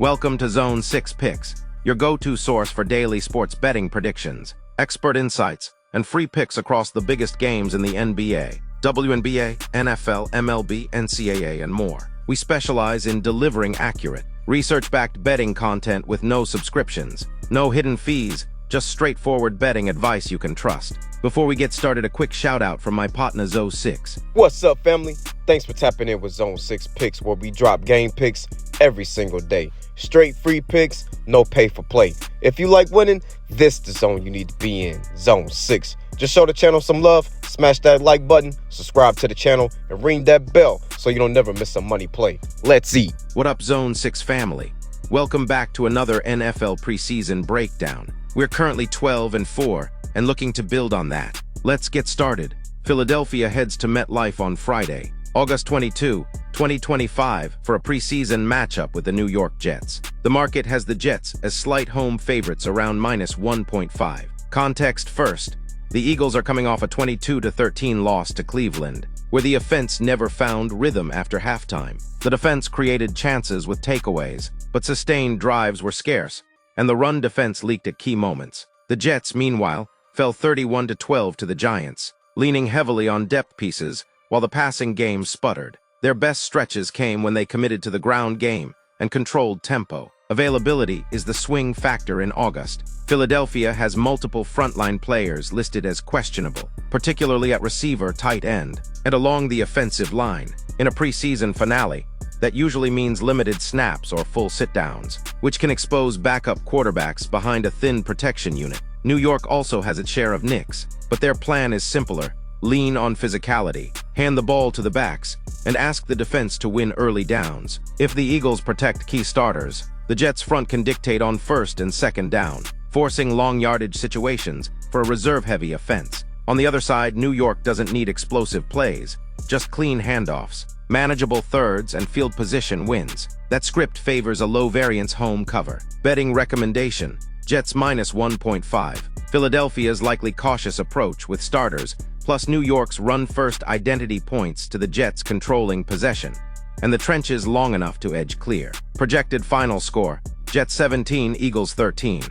Welcome to Zone 6 Picks, your go-to source for daily sports betting predictions, expert insights, and free picks across the biggest games in the NBA, WNBA, NFL, MLB, NCAA, and more. We specialize in delivering accurate, research-backed betting content with no subscriptions, no hidden fees, just straightforward betting advice you can trust. Before we get started, a quick shout-out from my partner Zone 6. What's up, family? Thanks for tapping in with Zone 6 Picks, where we drop game picks every single day. Straight free picks, no pay for play. If you like winning, this is the zone you need to be in, Zone 6. Just show the channel some love, smash that like button, subscribe to the channel, and ring that bell so you don't never miss a money play. Let's eat. What up, Zone 6 family? Welcome back to another NFL Preseason breakdown. We're currently 12-4 and looking to build on that. Let's get started. Philadelphia heads to MetLife on Friday, August 22, 2025, for a preseason matchup with the New York Jets. The market has the Jets as slight home favorites around -1.5. Context first, the Eagles are coming off a 22-13 loss to Cleveland, where the offense never found rhythm after halftime. The defense created chances with takeaways, but sustained drives were scarce, and the run defense leaked at key moments. The Jets, meanwhile, fell 31-12 to the Giants, leaning heavily on depth pieces while the passing game sputtered. Their best stretches came when they committed to the ground game and controlled tempo. Availability is the swing factor in August. Philadelphia has multiple frontline players listed as questionable, particularly at receiver, tight end, and along the offensive line. In a preseason finale, that usually means limited snaps or full sit-downs, which can expose backup quarterbacks behind a thin protection unit. New York also has its share of nicks, but their plan is simpler. Lean on physicality, hand the ball to the backs, and ask the defense to win early downs. If the Eagles protect key starters, the Jets' front can dictate on first and second down, forcing long yardage situations for a reserve-heavy offense. On the other side, New York doesn't need explosive plays, just clean handoffs, manageable thirds, and field position wins. That script favors a low-variance home cover. Betting recommendation: Jets -1.5. Philadelphia's likely cautious approach with starters, plus New York's run-first identity points to the Jets controlling possession, and the trenches long enough to edge clear. Projected final score: Jets 17, Eagles 13.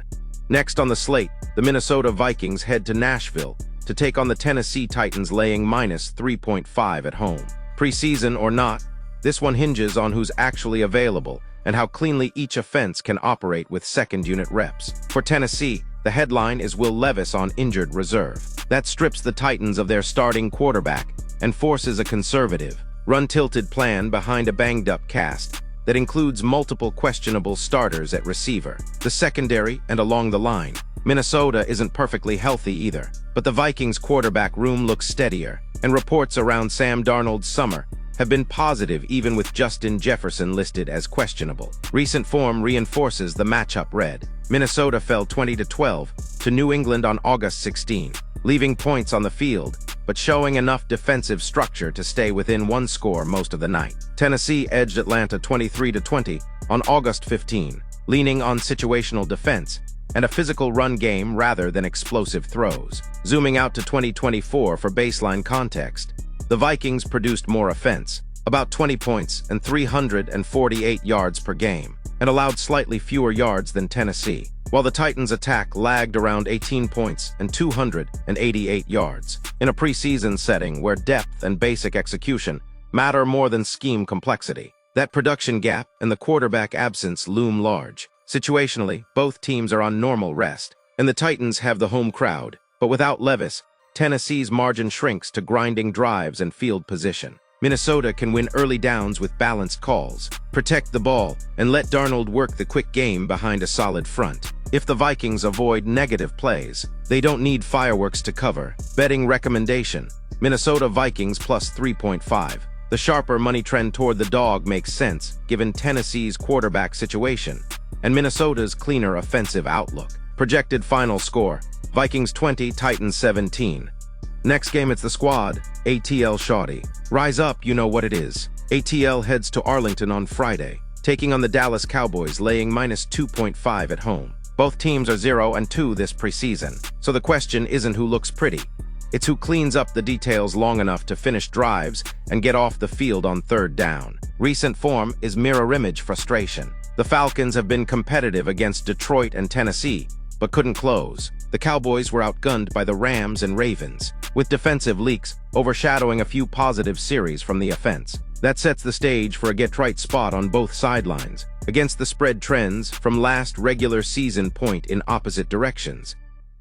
Next on the slate, the Minnesota Vikings head to Nashville to take on the Tennessee Titans, laying -3.5 at home. Preseason or not, this one hinges on who's actually available and how cleanly each offense can operate with second-unit reps. For Tennessee, the headline is Will Levis on injured reserve. That strips the Titans of their starting quarterback and forces a conservative, run-tilted plan behind a banged-up cast that includes multiple questionable starters at receiver. The secondary and along the line, Minnesota isn't perfectly healthy either, but the Vikings' quarterback room looks steadier, and reports around Sam Darnold's summer have been positive even with Justin Jefferson listed as questionable. Recent form reinforces the matchup read. Minnesota fell 20-12 to New England on August 16, leaving points on the field, but showing enough defensive structure to stay within one score most of the night. Tennessee edged Atlanta 23-20 on August 15, leaning on situational defense and a physical run game rather than explosive throws. Zooming out to 2024 for baseline context, the Vikings produced more offense, about 20 points and 348 yards per game, and allowed slightly fewer yards than Tennessee, while the Titans' attack lagged around 18 points and 288 yards. In a preseason setting where depth and basic execution matter more than scheme complexity, that production gap and the quarterback absence loom large. Situationally, both teams are on normal rest, and the Titans have the home crowd, but without Levis, Tennessee's margin shrinks to grinding drives and field position. Minnesota can win early downs with balanced calls, protect the ball, and let Darnold work the quick game behind a solid front. If the Vikings avoid negative plays, they don't need fireworks to cover. Betting recommendation: Minnesota Vikings +3.5. The sharper money trend toward the dog makes sense given Tennessee's quarterback situation and Minnesota's cleaner offensive outlook. Projected final score: Vikings 20, Titans 17. Next game, it's the squad, ATL Shawty. Rise up, you know what it is. ATL heads to Arlington on Friday, taking on the Dallas Cowboys, laying -2.5 at home. Both teams are 0-2 this preseason, so the question isn't who looks pretty. It's who cleans up the details long enough to finish drives and get off the field on third down. Recent form is mirror image frustration. The Falcons have been competitive against Detroit and Tennessee, but couldn't close. The Cowboys were outgunned by the Rams and Ravens, with defensive leaks overshadowing a few positive series from the offense. That sets the stage for a get-right spot on both sidelines, against the spread trends from last regular season point in opposite directions.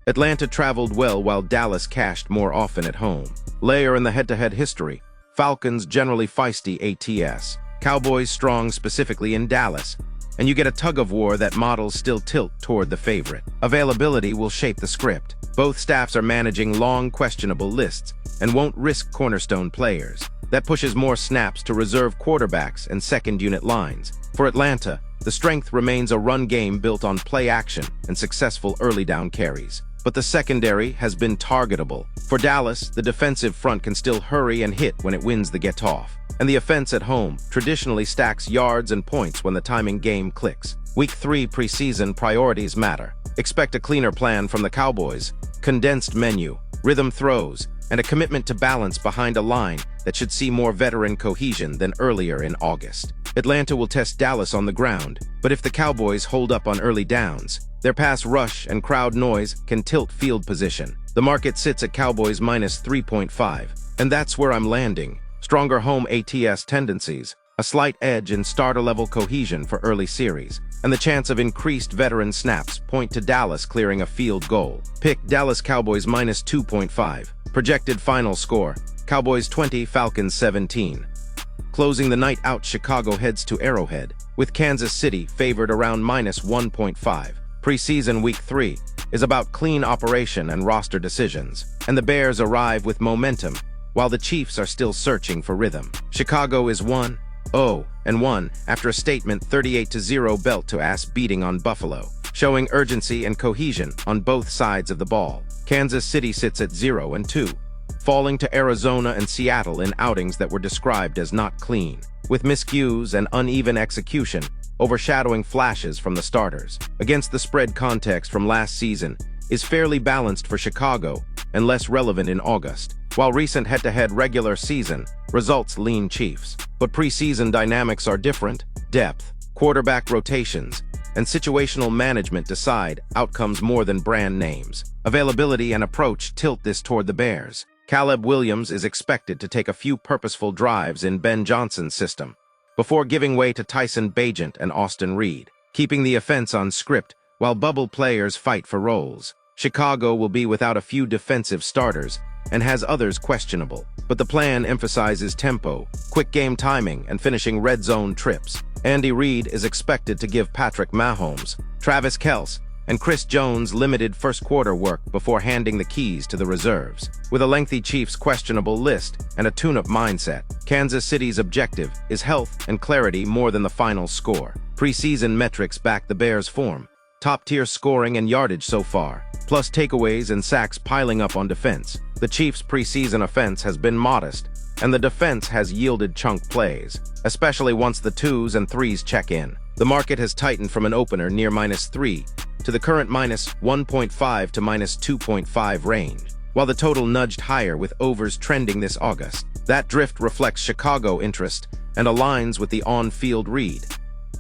Atlanta traveled well while Dallas cashed more often at home. Layer in the head-to-head history. Falcons generally feisty ATS. Cowboys strong specifically in Dallas. And you get a tug-of-war that models still tilt toward the favorite. Availability will shape the script. Both staffs are managing long, questionable lists and won't risk cornerstone players. That pushes more snaps to reserve quarterbacks and second-unit lines. For Atlanta, the strength remains a run game built on play action and successful early-down carries. But the secondary has been targetable. For Dallas, the defensive front can still hurry and hit when it wins the get-off. And the offense at home traditionally stacks yards and points when the timing game clicks. Week 3 preseason priorities matter. Expect a cleaner plan from the Cowboys, condensed menu, rhythm throws, and a commitment to balance behind a line that should see more veteran cohesion than earlier in August. Atlanta will test Dallas on the ground, but if the Cowboys hold up on early downs, their pass rush and crowd noise can tilt field position. The market sits at Cowboys minus 3.5, and that's where I'm landing. Stronger home ATS tendencies, a slight edge in starter-level cohesion for early series, and the chance of increased veteran snaps point to Dallas clearing a field goal. Pick Dallas Cowboys minus 2.5. Projected final score, Cowboys 20, Falcons 17. Closing the night out, Chicago heads to Arrowhead, with Kansas City favored around minus 1.5. Preseason Week 3 is about clean operation and roster decisions, and the Bears arrive with momentum, while the Chiefs are still searching for rhythm. Chicago is 1-0-1 after a statement 38-0 belt-to-ass beating on Buffalo, showing urgency and cohesion on both sides of the ball. Kansas City sits at 0-2, falling to Arizona and Seattle in outings that were described as not clean, with miscues and uneven execution overshadowing flashes from the starters. Against the spread context from last season is fairly balanced for Chicago and less relevant in August, while recent head-to-head regular season results lean Chiefs. But preseason dynamics are different. Depth, quarterback rotations, and situational management decide outcomes more than brand names. Availability and approach tilt this toward the Bears. Caleb Williams is expected to take a few purposeful drives in Ben Johnson's system, before giving way to Tyson Bagent and Austin Reed, keeping the offense on script while bubble players fight for roles. Chicago will be without a few defensive starters and has others questionable, but the plan emphasizes tempo, quick game timing, and finishing red zone trips. Andy Reid is expected to give Patrick Mahomes, Travis Kelce, and Chris Jones limited first-quarter work before handing the keys to the reserves. With a lengthy Chiefs questionable list and a tune-up mindset, Kansas City's objective is health and clarity more than the final score. Preseason metrics back the Bears' form. Top-tier scoring and yardage so far, plus takeaways and sacks piling up on defense. The Chiefs' preseason offense has been modest, and the defense has yielded chunk plays, especially once the 2s and 3s check in. The market has tightened from an opener near minus 3 to the current minus 1.5 to minus 2.5 range, while the total nudged higher with overs trending this August. That drift reflects Chicago interest and aligns with the on-field read.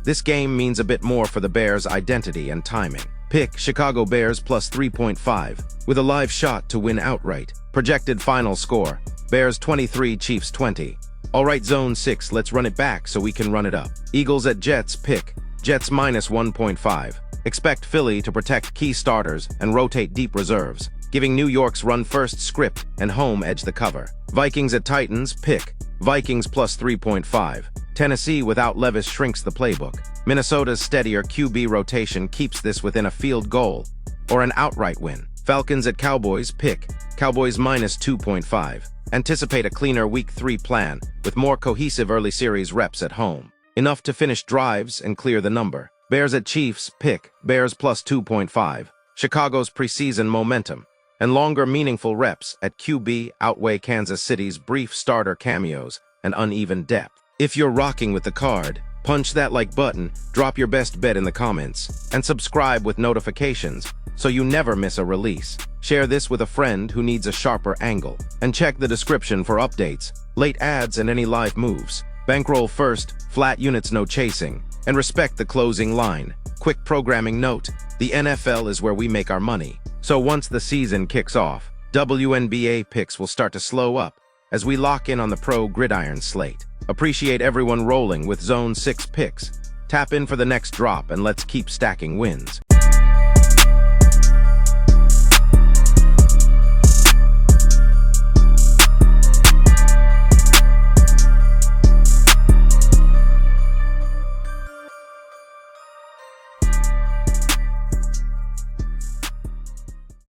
This game means a bit more for the Bears' identity and timing. Pick Chicago Bears plus 3.5, with a live shot to win outright. Projected final score, Bears 23, Chiefs 20. Alright, Zone 6, let's run it back so we can run it up. Eagles at Jets, pick Jets minus 1.5. Expect Philly to protect key starters and rotate deep reserves, giving New York's run-first script and home edge the cover. Vikings at Titans, pick Vikings plus 3.5. Tennessee without Levis shrinks the playbook. Minnesota's steadier QB rotation keeps this within a field goal or an outright win. Falcons at Cowboys, pick Cowboys minus 2.5. Anticipate a cleaner Week 3 plan with more cohesive early series reps at home. Enough to finish drives and clear the number. Bears at Chiefs, pick Bears plus 2.5. Chicago's preseason momentum and longer meaningful reps at QB outweigh Kansas City's brief starter cameos and uneven depth. If you're rocking with the card, punch that like button, drop your best bet in the comments, and subscribe with notifications so you never miss a release. Share this with a friend who needs a sharper angle, and check the description for updates, late ads, and any live moves. Bankroll first, flat units no chasing. And respect the closing line. Quick programming note, the NFL is where we make our money. So once the season kicks off, WNBA picks will start to slow up as we lock in on the pro gridiron slate. Appreciate everyone rolling with Zone 6 picks. Tap in for the next drop and let's keep stacking wins.